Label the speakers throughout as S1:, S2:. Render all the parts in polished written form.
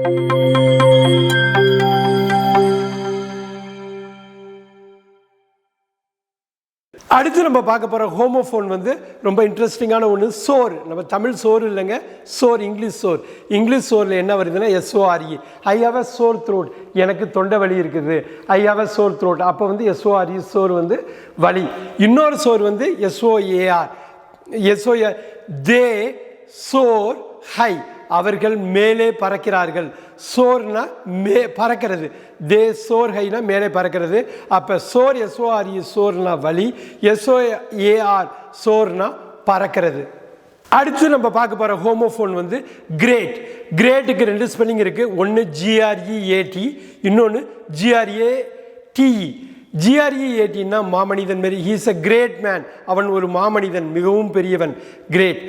S1: அடுத்து நம்ம பார்க்க போகிற ஹோமோஃபோன் வந்து ரொம்ப இன்ட்ரெஸ்டிங்கான ஒன்று. சோர். நம்ம தமிழ் சோறு இல்லைங்க, சோர் இங்கிலீஷ் சோர். இங்கிலீஷ் சோரில் என்ன வருதுன்னா SORE. I have a Chor throat, எனக்கு தொண்டை வலி இருக்குது. I have a Chor throat, அப்போ வந்து SORE சோர் வந்து வலி. இன்னொரு சோர் வந்து SOAR. தே சோர் ஹை, அவர்கள் மேலே பறக்கிறார்கள். சோர்னா பறக்கிறது, தே சோர் ஹைனா மேலே பறக்கிறது. அப்போ சோர் SORE சோர்னா வலி, SOAR சோர்னா பறக்கிறது. அடுத்து நம்ம பார்க்க போகிற ஹோமோஃபோன் வந்து கிரேட். கிரேட்டுக்கு 2 ஸ்பெல்லிங் இருக்குது. ஒன்று GREAT, இன்னொன்று GRATE. GREATனா மாமனிதன் மாரி. ஹீஸ் அ கிரேட் மேன், அவன் ஒரு மாமனிதன், மிகவும் பெரியவன், கிரேட்.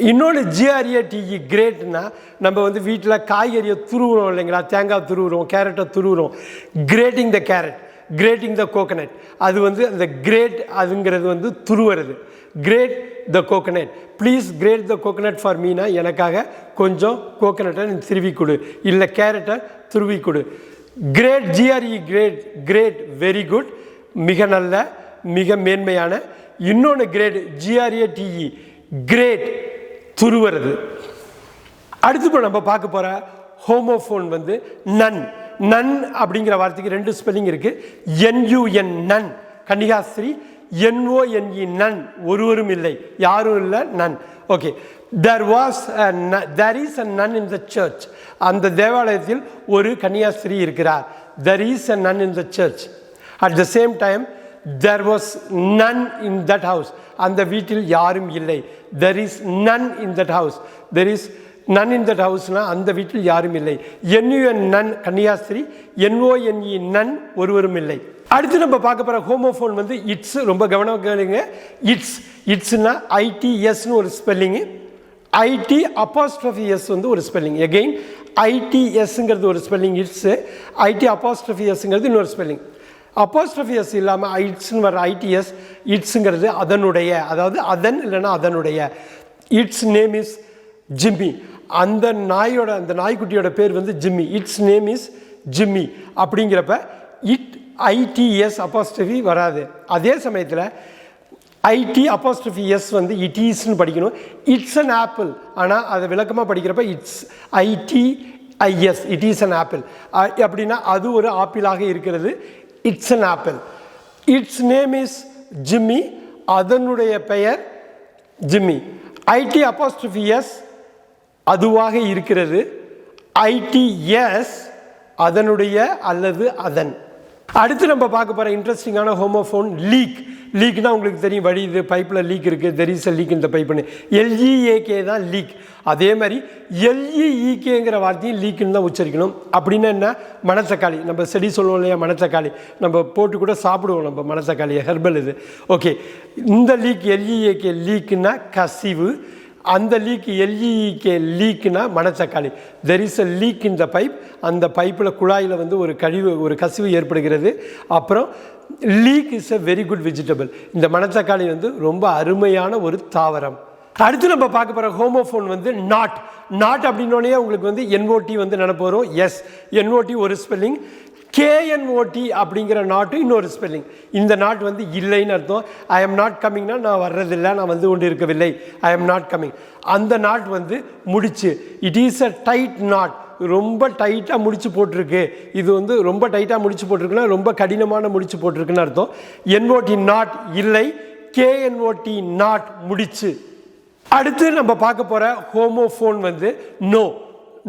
S1: இன்னொன்று GRATE கிரேட்னா நம்ம வந்து வீட்டில் காய்கறியை துருவுறோம் இல்லைங்களா, தேங்காய் துருவுறோம், கேரட்டை துருவுறோம். Grating the carrot, grating the coconut, அது வந்து அந்த கிரேட் அதுங்கிறது வந்து துருவுறது. Grate the coconut, please grate the coconut for Meena, எனக்காக கொஞ்சம் கோகனட்டை திருவி கொடு, இல்லை கேரட்டை துருவி கொடு. Grate GRE grate, great very good, மிக நல்ல, மிக மேன்மையான. இன்னொன்று கிரேட் GRATE கிரேட் துருவுறது. அடுத்து நம்ம பார்க்க போகிற ஹோமோஃபோன் வந்து நன். நன் அப்படிங்கிற வார்த்தைக்கு 2 ஸ்பெல்லிங் இருக்குது. NUN நன், கன்னிகாஸ்திரி. NONE நன், ஒருவரும் இல்லை, யாரும் இல்லை, நன். Okay. there is a nun in the church. அந்த தேவாலயத்தில் ஒரு கன்னியாஸ்திரி இருக்கிறார். there is a nun in the church. at the same time there was none in that house. அந்த வீட்டில் யாரும் இல்லை. there is none in that house. there is none in that house-னா அந்த வீட்டில் யாரும் இல்லை. NUN நன் கன்னியாஸ்திரி, NONE நன், ஒருவரும் இல்லை. அடுத்து நம்ம பார்க்க போகிற ஹோமோஃபோன் வந்து இட்ஸ். ரொம்ப கவனம் கேளுங்க. இட்ஸ்னா ITSனு ஒரு ஸ்பெல்லிங்கு, IT apostrophe S வந்து ஒரு ஸ்பெல்லிங். எகெயின் ITSங்கிறது ஒரு ஸ்பெல்லிங் இட்ஸு, IT apostrophe Sங்கிறது இன்னொரு ஸ்பெல்லிங். அப்போஸ்ட்ரஃபி S இல்லாமல் இட்ஸ்ன்னு வர ITS, இட்ஸுங்கிறது அதனுடைய, அதாவது அதன் இல்லைன்னா அதனுடைய. இட்ஸ் நேம் இஸ் ஜிம்மி, அந்த நாய்க்குட்டியோட பேர் வந்து Jimmy. It's name is Jimmy அப்படிங்கிறப்ப ITS அப்போஸ்ட்ரஃபி வராது. அதே சமயத்தில் IT அப்போஸ்ட்ரஃபி S வந்து இட்ஸ்ன்னு படிக்கணும். இட்ஸ் அன் ஆப்பிள், ஆனால் அதை விளக்கமாக படிக்கிறப்ப it's ITIS, it is an apple. அப்படின்னா அது ஒரு ஆப்பிளாக இருக்கிறது. It's an apple. It's name is Jimmy, அதனுடைய பெயர் ஜிம்மி. IT அப்போஸ்ட்ரஃபி S அதுவாக இருக்கிறது. ITS அதனுடைய அல்லது அதன். அடுத்து நம்ம பார்க்க போகிற இன்ட்ரெஸ்டிங்கான ஹோமோஃபோன் லீக். லீக்னா உங்களுக்கு தெரியும், வழியுது, பைப்பில் லீக் இருக்குது, தெர் இஸ் அ லீக் இந்த பைப்புன்னு. LEAK தான் லீக். அதே மாதிரி LEEKங்கிற வார்த்தையும் லீக்குன்னு தான் உச்சரிக்கணும். அப்படின்னா என்ன, மணத்தக்காளி. நம்ம செடி சொல்லுவோம் இல்லையா, மணத்தக்காளி நம்ம போட்டு கூட சாப்பிடுவோம், நம்ம மணத்தக்காளியை, ஹெர்பல் இது. ஓகே, இந்த லீக் LEAK லீக்குன்னா கசிவு, அந்த லீக் LEEK லீக்குனா மணத்தக்காளி. There is a leak in the pipe, அந்த பைப்பில் குழாயில் வந்து ஒரு கசிவு ஏற்படுகிறது. அப்புறம் leek is a very good vegetable. இந்த மணத்தக்காளி வந்து ரொம்ப அருமையான ஒரு தாவரம். அடுத்து நம்ம பார்க்க போகிற ஹோமோஃபோன் வந்து நாட். நாட் அப்படின்னோடனே உங்களுக்கு வந்து NOT வந்து நினைப்பு வரும். எஸ், NOT ஒரு ஸ்பெல்லிங். KNOT அப்படிங்கிற நாட்டு இன்னொரு ஸ்பெல்லிங். இந்த நாட் வந்து இல்லைன்னு அர்த்தம். ஐ எம் நாட் கம்மிங்னா நான் வர்றதில்லை, நான் வந்து கொண்டு இருக்கவில்லை, ஐ எம் நாட் கம்மிங். அந்த நாட் வந்து முடிச்சு. It is a tight knot, ரொம்ப டைட்டாக முடிச்சு போட்டிருக்கு. இது வந்து ரொம்ப டைட்டாக முடிச்சு போட்டிருக்குன்னா ரொம்ப கடினமான முடிச்சு போட்டிருக்குன்னு அர்த்தம். NOT நாட் இல்லை, KNOT நாட் முடிச்சு. அடுத்து நம்ம பார்க்க போகிற ஹோமோஃபோன் வந்து நோ.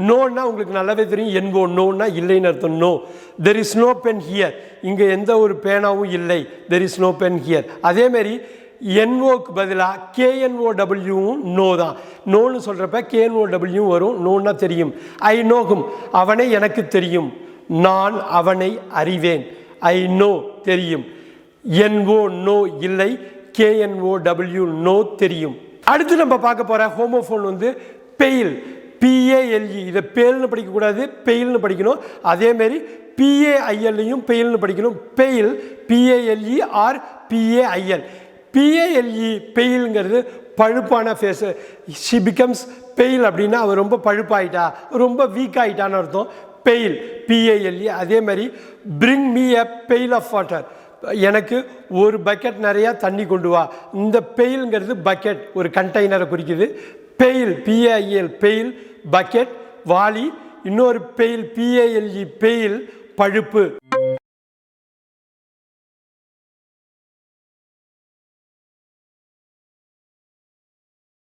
S1: நோன்னா உங்களுக்கு நல்லாவே தெரியும், NO நோன்னா இல்லைன்னு அர்த்தம். No, there is no pen here, இங்கே எந்த ஒரு பேனாவும் இல்லை, there is no pen here. அதேமாரி NOக்கு பதிலாக KNOWவும் நோ தான். நோன்னு சொல்கிறப்ப KNOW வரும், நோன்னா தெரியும். ஐ நோகும், அவனை எனக்கு தெரியும், நான் அவனை அறிவேன். ஐ நோ தெரியும், NO நோ இல்லை, KNOW நோ தெரியும். அடுத்து நம்ம பார்க்க போகிற ஹோமோஃபோன் வந்து பெயில். PALE, இதை பேல்னு படிக்கக்கூடாது, பெயில்னு படிக்கணும். அதேமாரி PAILையும் பெயில்னு படிக்கணும். Pale PALE or PAIL. PALE பெயில்ங்கிறது பழுப்பான ஃபேஸ். ஷி பிகம்ஸ் பெயில் அப்படின்னா அவர் ரொம்ப பழுப்பாயிட்டா, ரொம்ப வீக் ஆகிட்டான்னு அர்த்தம். Pale, PALE. அதே மாதிரி bring me a pail of water, எனக்கு ஒரு பக்கெட் நிறையா தண்ணி கொண்டு வா. இந்த பெயில்ங்கிறது பக்கெட், ஒரு கண்டெய்னரை குறிக்குது. பெயில், PAIL, பெயில் பக்கெட் வாளி. இன்னொரு பெயில், PALE, பெயில் பழுப்பு.